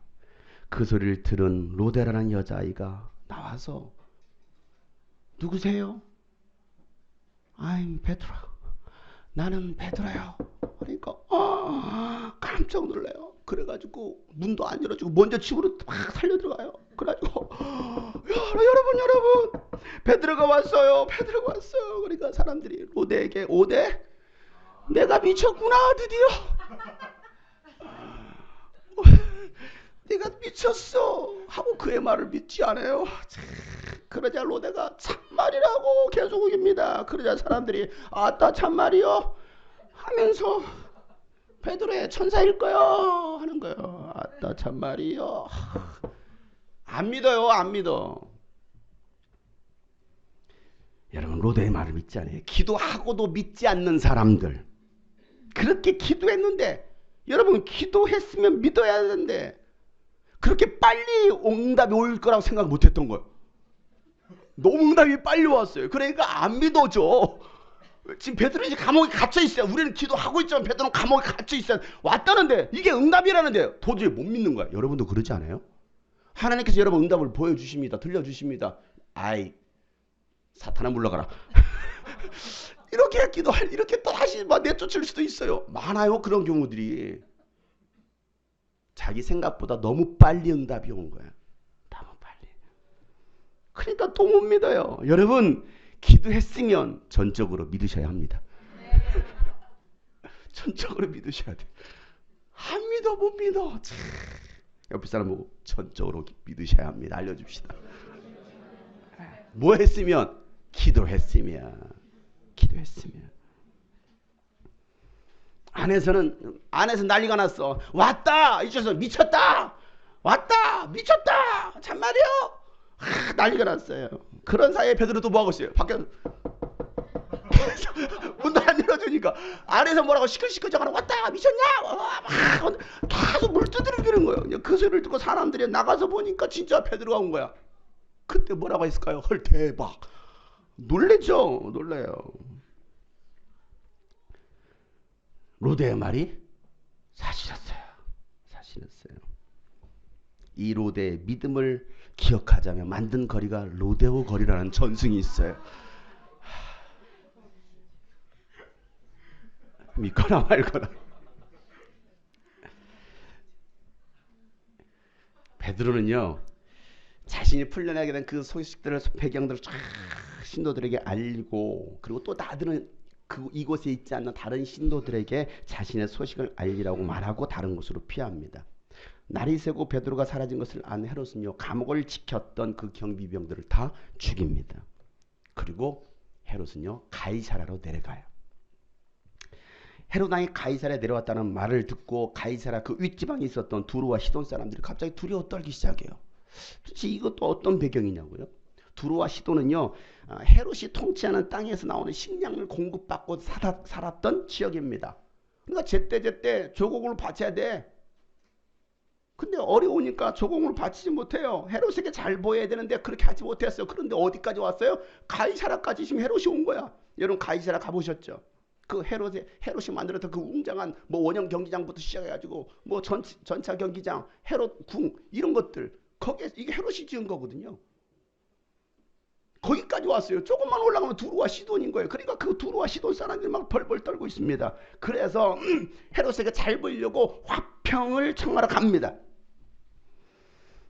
그 소리를 들은 로데라는 여자아이가 나와서 누구세요? I'm 베드로. 나는 베드로요. 그러니까 깜짝 놀라요. 그래가지고 문도 안 열어주고 먼저 집으로 막 살려 들어가요. 그래가지고 여러분 베드로가 왔어요. 베드로가 왔어요. 그러니까 사람들이 로데에게 오데 내가 미쳤구나 드디어. 네가 미쳤어 하고 그의 말을 믿지 않아요. 그러자 로데가 참말이라고 계속 우깁니다. 그러자 사람들이 아따 참말이요 하면서 베드로의 천사일 거요 하는 거예요. 아따 참말이요. 안 믿어요. 안 믿어. 여러분 로데의 말을 믿지 않아요. 기도하고도 믿지 않는 사람들. 그렇게 기도했는데 여러분 기도했으면 믿어야 되는데 그렇게 빨리 응답이 올 거라고 생각 못했던 거예요. 너무 응답이 빨리 왔어요. 그러니까 안 믿어져. 지금 베드로 이제 감옥에 갇혀 있어요. 우리는 기도하고 있지만 베드로는 감옥에 갇혀 있어요. 왔다는데 이게 응답이라는데 도저히 못 믿는 거야. 여러분도 그러지 않아요? 하나님께서 여러분 응답을 보여주십니다. 들려주십니다. 아이 사탄아 물러가라. 이렇게 기도할 이렇게 또 다시 내쫓을 수도 있어요. 많아요 그런 경우들이. 자기 생각보다 너무 빨리 응답이 온 거야. 너무 빨리. 그러니까 또 못 믿어요. 여러분 기도했으면 전적으로 믿으셔야 합니다. 전적으로 믿으셔야 돼. 안 믿어 못 믿어. 옆에 사람 보고 전적으로 믿으셔야 합니다. 알려줍시다. 뭐 했으면? 기도했으면. 안에서 난리가 났어. 왔다 이쪽에서 미쳤다. 왔다 미쳤다. 참말이요. 난리가 났어요. 그런 사이에 베드로도 뭐하고 있어요? 밖에서 문도 안 열어주니까 안에서 뭐라고 시끌시끌적하고 왔다 미쳤냐 막 계속 물 두드리는 거예요. 그 소리를 듣고 사람들이 나가서 보니까 진짜 베드로가 온 거야. 그때 뭐라고 했을까요? 헐 대박. 놀랬죠. 놀래요. 로데의 말이 사실이었어요. 사실이었어요. 이 로데의 믿음을 기억하자면 만든 거리가 로데오 거리라는 전승이 있어요. 믿거나 말거나. 베드로는요 자신이 풀려나게 된 그 소식들을 배경들을 쫙 신도들에게 알리고 그리고 또 나들은 이곳에 있지 않는 다른 신도들에게 자신의 소식을 알리라고 말하고 다른 곳으로 피합니다. 날이 새고 베드로가 사라진 것을 안 헤롯은요 감옥을 지켰던 그 경비병들을 다 죽입니다. 그리고 헤롯은요 가이사라로 내려가요. 헤롯 왕이 가이사라에 내려왔다는 말을 듣고 가이사라 그 윗지방에 있었던 두로와 시돈 사람들이 갑자기 두려워 떨기 시작해요. 도대체 이것도 어떤 배경이냐고요? 두로와 시돈은요 헤롯이 통치하는 땅에서 나오는 식량을 공급받고 살았던 지역입니다. 그러니까 제때 조공을 바쳐야 돼. 근데 어려우니까 조공을 바치지 못해요. 헤롯에게 잘 보여야 되는데 그렇게 하지 못했어요. 그런데 어디까지 왔어요? 가이사라까지 지금 헤롯이 온 거야. 여러분 가이사라 가보셨죠? 그 헤롯이 만들었던 그 웅장한 뭐 원형 경기장부터 시작해가지고 뭐 전차 경기장, 헤롯 궁 이런 것들 거기에 이게 헤롯이 지은 거거든요. 거기까지 왔어요. 조금만 올라가면 두루와 시돈인 거예요. 그러니까 그 두루와 시돈 사람들이 막 벌벌 떨고 있습니다. 그래서 헤롯에게 잘 보이려고 화평을 청하러 갑니다.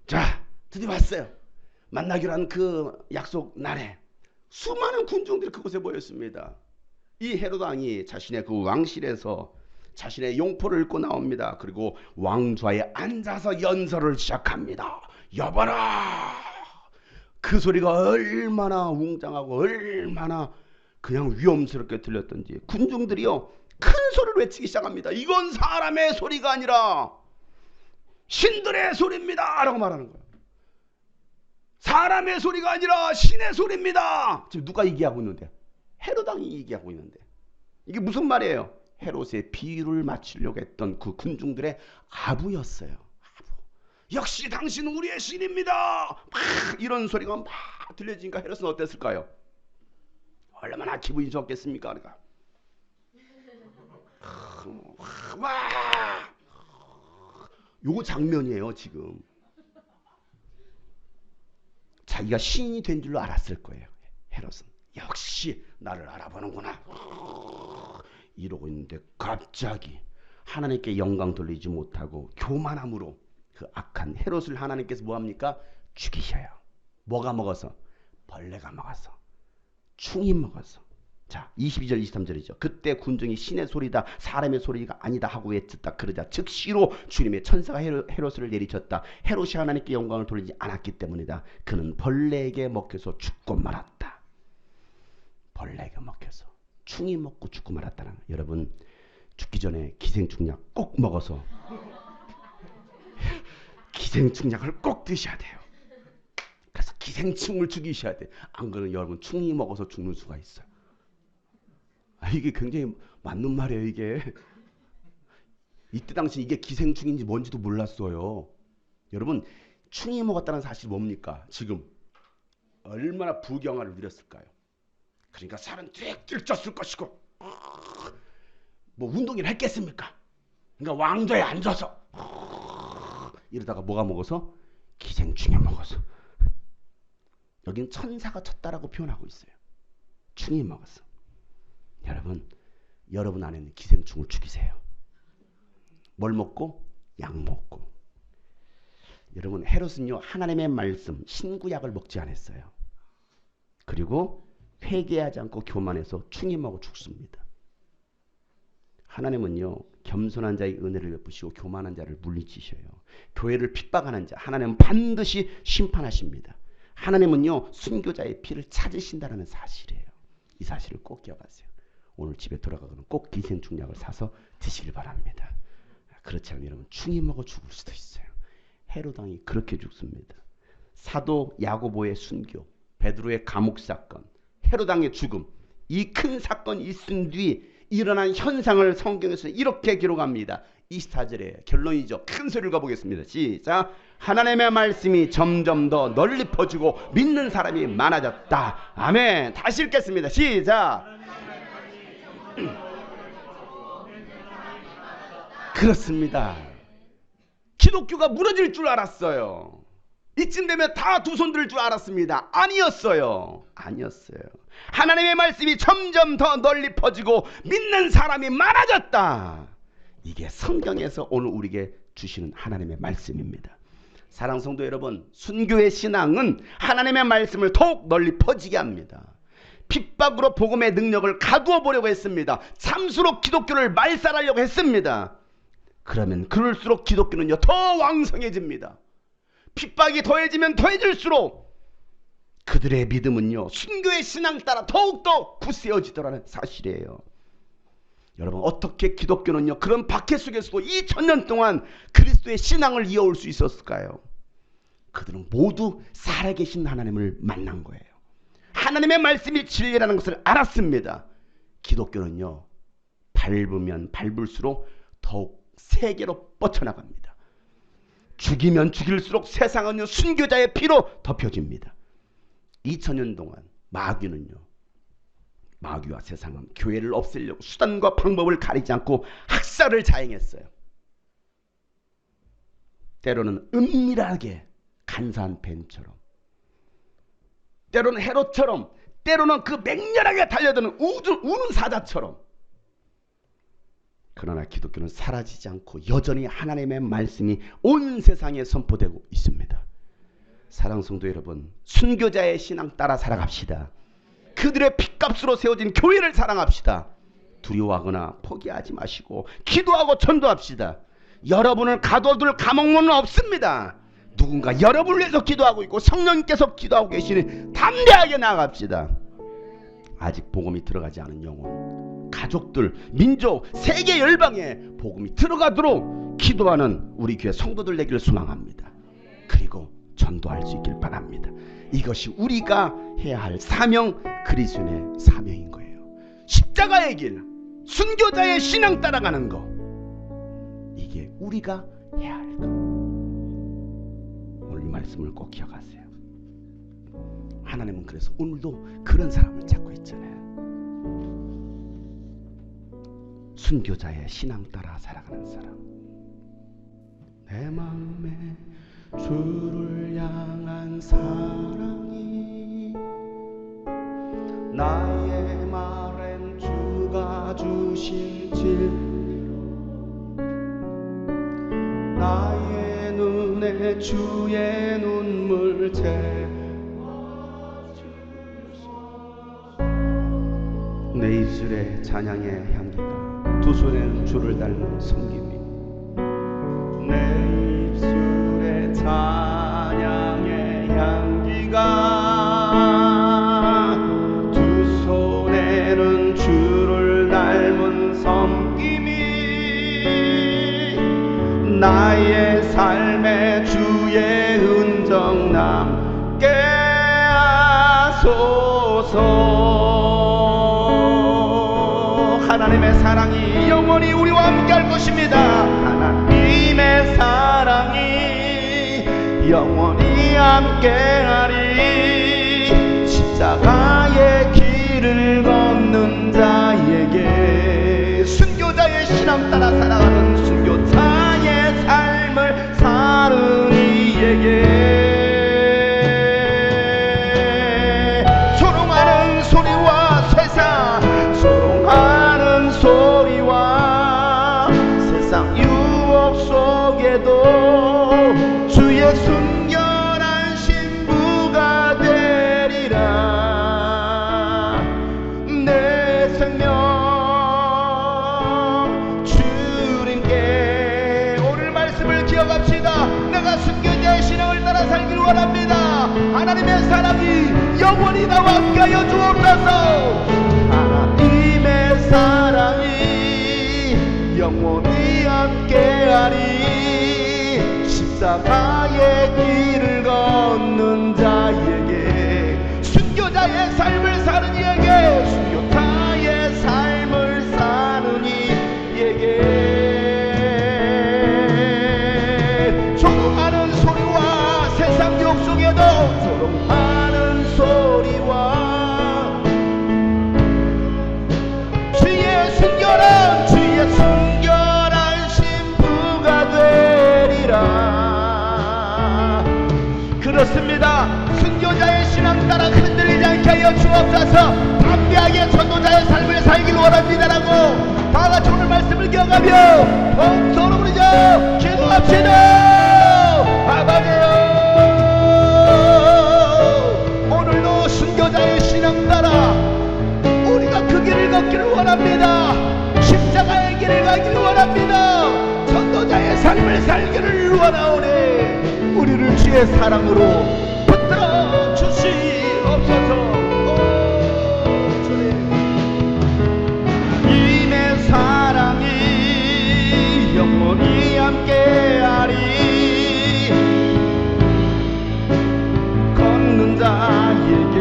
자, 드디어 왔어요. 만나기로 한 그 약속 날에 수많은 군중들이 그곳에 모였습니다. 이 헤롯 왕이 자신의 그 왕실에서 자신의 용포를 입고 나옵니다. 그리고 왕좌에 앉아서 연설을 시작합니다. 여봐라. 그 소리가 얼마나 웅장하고 얼마나 그냥 위험스럽게 들렸던지 군중들이요 큰 소리를 외치기 시작합니다. 이건 사람의 소리가 아니라 신들의 소리입니다 라고 말하는 거예요. 사람의 소리가 아니라 신의 소리입니다. 지금 누가 얘기하고 있는데? 헤롯 왕이 얘기하고 있는데 이게 무슨 말이에요? 헤롯의 비유를 맞추려고 했던 그 군중들의 아부였어요. 아부. 역시 당신은 우리의 신입니다. 막 이런 소리가 막 들려지니까 헤롯은 어땠을까요? 얼마나 기분이 좋겠습니까? 그러니까 와 요거 장면이에요. 지금 자기가 신이 된 줄로 알았을 거예요. 헤롯은 역시 나를 알아보는구나 이러고 있는데 갑자기 하나님께 영광 돌리지 못하고 교만함으로 그 악한 헤롯을 하나님께서 뭐합니까? 죽이셔요. 뭐가 먹어서? 벌레가 먹어서, 충이 먹어서. 자 22절 23절이죠. 그때 군중이 신의 소리다 사람의 소리가 아니다 하고 외쳤다. 그러자 즉시로 주님의 천사가 헤롯을 내리쳤다. 헤롯이 하나님께 영광을 돌리지 않았기 때문이다. 그는 벌레에게 먹혀서 죽고 말았다. 벌레가 먹혀서 충이 먹고 죽고 말았다는 거예요. 여러분 죽기 전에 기생충약 꼭 먹어서 기생충약을 꼭 드셔야 돼요. 그래서 기생충을 죽이셔야 돼요. 안 그러면 여러분 충이 먹어서 죽는 수가 있어요. 이게 굉장히 맞는 말이에요. 이게 이때 당시 이게 기생충인지 뭔지도 몰랐어요. 여러분 충이 먹었다는 사실이 뭡니까? 지금 얼마나 부경화를 누렸을까요? 그러니까 살은 뛸뛸 쪘을 것이고 뭐 운동이나 했겠습니까? 그러니까 왕좌에 앉아서 이러다가 뭐가 먹어서? 기생충이 먹어서. 여긴 천사가 쳤다라고 표현하고 있어요. 충이 먹었어. 여러분 안에 있는 기생충을 죽이세요. 뭘 먹고? 약 먹고. 여러분 헤롯은요 하나님의 말씀 신구약을 먹지 않았어요. 그리고 회개하지 않고 교만해서 충이 먹어 죽습니다. 하나님은요 겸손한 자의 은혜를 베푸시고 교만한 자를 물리치셔요. 교회를 핍박하는 자 하나님은 반드시 심판하십니다. 하나님은요 순교자의 피를 찾으신다는 사실이에요. 이 사실을 꼭 기억하세요. 오늘 집에 돌아가거나 꼭 기생충약을 사서 드시길 바랍니다. 그렇지 않으면 여러분 충임하고 죽을 수도 있어요. 헤롯 왕이 그렇게 죽습니다. 사도 야고보의 순교, 베드로의 감옥 사건, 헤롯 왕의 죽음, 이 큰 사건이 있은 뒤 일어난 현상을 성경에서 이렇게 기록합니다. 24절에 결론이죠. 큰 소리를 가보겠습니다. 시작. 하나님의 말씀이 점점 더 널리 퍼지고 믿는 사람이 많아졌다. 아멘. 다시 읽겠습니다. 시작. 그렇습니다. 기독교가 무너질 줄 알았어요. 이쯤 되면 다 두 손 들 줄 알았습니다. 아니었어요. 하나님의 말씀이 점점 더 널리 퍼지고 믿는 사람이 많아졌다. 이게 성경에서 오늘 우리에게 주시는 하나님의 말씀입니다. 사랑하는 성도 여러분, 순교의 신앙은 하나님의 말씀을 더욱 널리 퍼지게 합니다. 핍박으로 복음의 능력을 가두어 보려고 했습니다. 참수록 기독교를 말살하려고 했습니다. 그러면 그럴수록 기독교는요 더 왕성해집니다. 핍박이 더해지면 더해질수록 그들의 믿음은요 순교의 신앙 따라 더욱더 굳세어지더라는 사실이에요. 여러분, 어떻게 기독교는요 그런 박해 속에서도 2000년 동안 그리스도의 신앙을 이어올 수 있었을까요? 그들은 모두 살아계신 하나님을 만난 거예요. 하나님의 말씀이 진리라는 것을 알았습니다. 기독교는요 밟으면 밟을수록 더욱 세계로 뻗쳐나갑니다. 죽이면 죽일수록 세상은요 순교자의 피로 덮여집니다. 2000년 동안 마귀와 세상은 교회를 없애려고 수단과 방법을 가리지 않고 학살을 자행했어요. 때로는 은밀하게 간사한 뱀처럼, 때로는 헤롯처럼, 때로는 그 맹렬하게 달려드는 우는 사자처럼. 그러나 기독교는 사라지지 않고 여전히 하나님의 말씀이 온 세상에 선포되고 있습니다. 사랑하는 성도 여러분, 순교자의 신앙 따라 살아갑시다. 그들의 핏값으로 세워진 교회를 사랑합시다. 두려워하거나 포기하지 마시고 기도하고 전도합시다. 여러분을 가둬둘 감옥문은 없습니다. 누군가 여러분을 위해서 기도하고 있고 성령님께서 기도하고 계시니 담대하게 나아갑시다. 아직 복음이 들어가지 않은 영혼, 가족들, 민족, 세계 열방에 복음이 들어가도록 기도하는 우리 교회 성도들 되기를 소망합니다. 그리고 전도할 수 있길 바랍니다. 이것이 우리가 해야 할 사명, 그리스도인의 사명인 거예요. 십자가의 길, 순교자의 신앙 따라가는 거, 이게 우리가 해야 할 것. 오늘 이 말씀을 꼭 기억하세요. 하나님은 그래서 오늘도 그런 사람을 찾고 있잖아요. 순교자의 신앙 따라 살아가는 사람. 내 마음에 주를 향한 사랑이 나의 말엔 주가 주신 진리로 나의 눈에 주의 눈물 채워주소. 내 입술에 찬양의 향기가, 두 손에는 주를 닮은 섬김이, 내 입술에 찬양의 향기가, 두 손에는 주를 닮은 섬김이, 나의 삶에 주의 흔적 남게 하소서. 하나님의 사랑이 영원히 우리와 함께 할 것입니다. 하나님의 사랑이 영원히 함께하리. 십자가의 길을 걷는 자에게, 순교자의 신앙 따라 살아가는 순교자의 삶을 사는 이에게, 소롱하는 소리와 세상, 소롱하는 소리와 세상 유혹 속에도 주의 순결한 신부가 되리라. 내 생명 주님께, 오늘 말씀을 기억합시다. 내가 순교자의 신앙을 따라 살기를 원합니다. 하나님의 사랑이 영원히 나와 함께하여 주옵소서. 하나님의 사랑이 영원히 함께하리. 십자가의 길을 걷는 자에게, 순교자의 삶을 사는 이에게, 순교자의 삶을 사는 이에게 조롱하는 소리와 세상 욕속에도 조롱하는 소리와 주의 순결한 신부가 되리라. 그렇습니다. 순교자의 신앙 따라 흔들리지 않게 하여 주옵소서. 담대하게 전도자의 삶을 살길 원합니다라고 다같이 오늘 말씀을 기억하며 동서로 부르죠. 기도합시다. 아버지요, 오늘도 순교자의 신앙 따라 우리가 그 길을 걷기를 원합니다. 십자가의 길을 가기를 원합니다. 전도자의 삶을 살기를 원하오니 우리를 주의 사랑으로 붙들어 주시옵소서. 주의 사랑이 영원히 함께하리. 걷는 자에게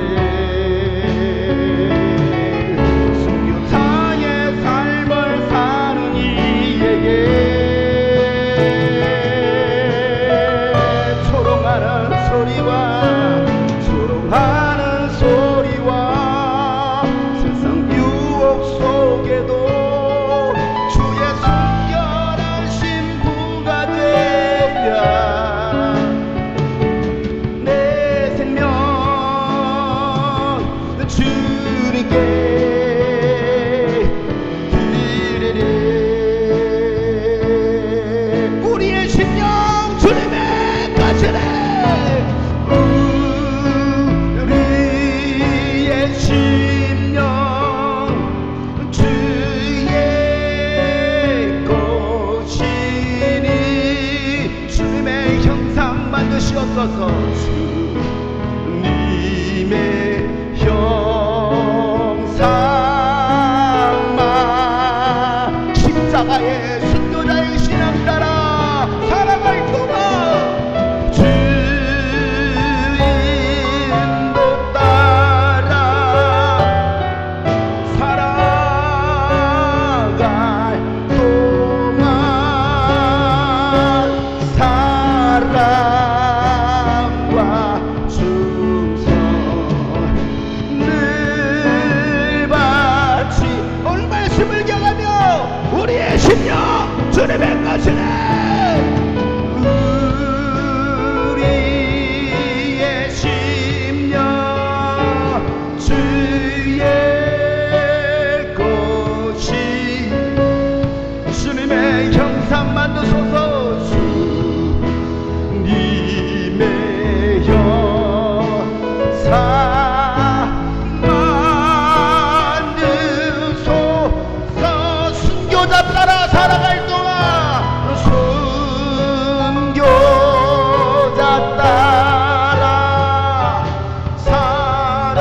주옵소서. 주님의 형상만 십자가의 순교자의 신앙 따라 살아갈 동안 주인도 따라 살아갈 동안 우리의 심령 주님의 것이네. 우리의 심령 주의 것이 주님의 형상 만드소서. 주님의 형상 따라 살아갈 동안 순교자 따라 살아갈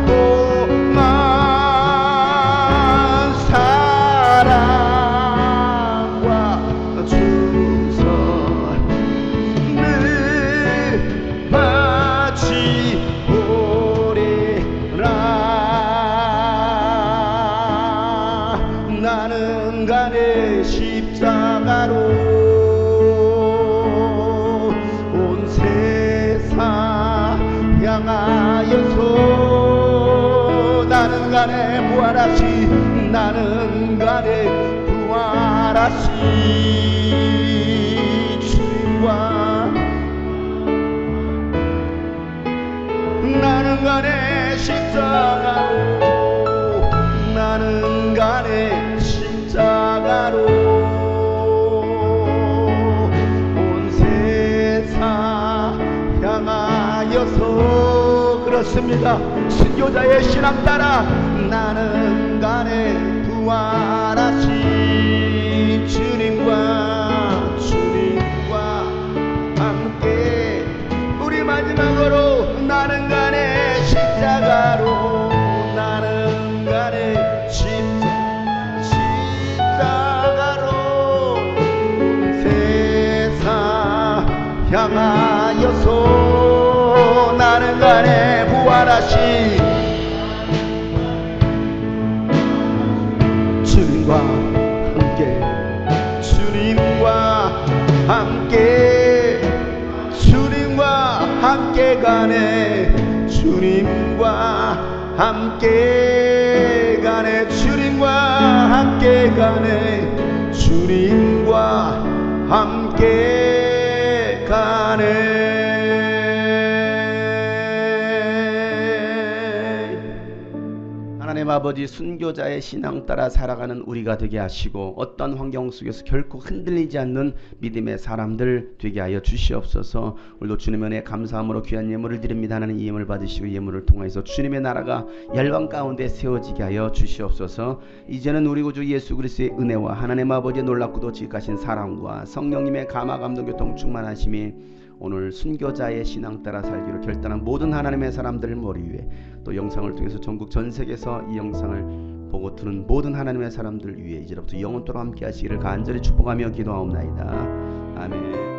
동안 사랑과 충성을 바치오리라. 나는 간의 십자가로 온 세상 향하여서 나는 간에 부활하신 나는 간에 부활하신 주님과 나는 간에 십자가로 나는 간에 십자가로 온 세상 향하여서 그렇습니다. 순교자의 신앙 따라 나는 간에 부활하신 주님과 함께 우리 마지막으로 나는 간에 십자가로 나는 간에 향하여서 나는 간에 부활하신 주님과 함께, 주님과 함께, 주님과 함께 가네, 주님과 함께 가네, 주님과 함께 가네, 주님과 함께 가네. 하나님 아버지, 순교자의 신앙 따라 살아가는 우리가 되게 하시고 어떤 환경 속에서 결코 흔들리지 않는 믿음의 사람들 되게 하여 주시옵소서. 오늘도 주님의 은혜에 감사함으로 귀한 예물을 드립니다. 하나님 이 예물을 받으시고 예물을 통해서 주님의 나라가 열방 가운데 세워지게 하여 주시옵소서. 이제는 우리 구주 예수 그리스도의 은혜와 하나님 아버지의 놀랍고도 지극하신 사랑과 성령님의 감화 감동 교통 충만하심이 오늘 순교자의 신앙 따라 살기로 결단한 모든 하나님의 사람들을 머리 위에, 또 영상을 통해서 전국 전 세계에서 이 영상을 보고 듣는 모든 하나님의 사람들 위에 이제부터 영원토록 함께 하시기를 간절히 축복하며 기도하옵나이다. 아멘.